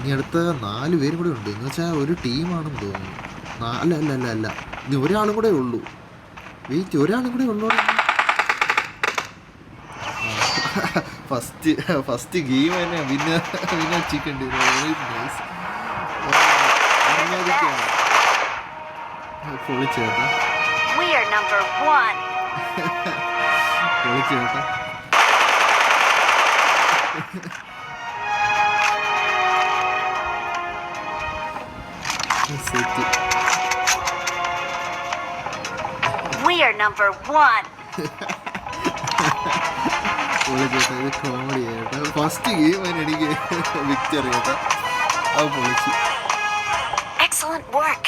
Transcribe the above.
ഇനി അടുത്ത 4 പേരും കൂടെ ഉണ്ട്. എന്ന് വെച്ചാൽ ഒരു ടീമാണെന്ന് തോന്നുന്നു. അല്ല അല്ല അല്ല അല്ല, ഇനി ഒരാളും കൂടെ ഉള്ളൂ. വെയിറ്റ്, ഒരാളും കൂടെ ഉള്ളൂ. ഫസ്റ്റ് ഗെയിം തന്നെ വിന്നടിച്ചിട്ടുണ്ട്. പൊളിച്ചേട്ടാ, പൊളിച്ചേട്ടാ. സെറ്റ്. പൊളിച്ചേട്ടാ, ഇത് കോമഡി ആയിട്ടാ. ഫസ്റ്റ് ഗെയിം തന്നെ എനിക്ക് വിക്ടറി കേട്ടാ. അത് പൊളിച്ച്. Excellent work.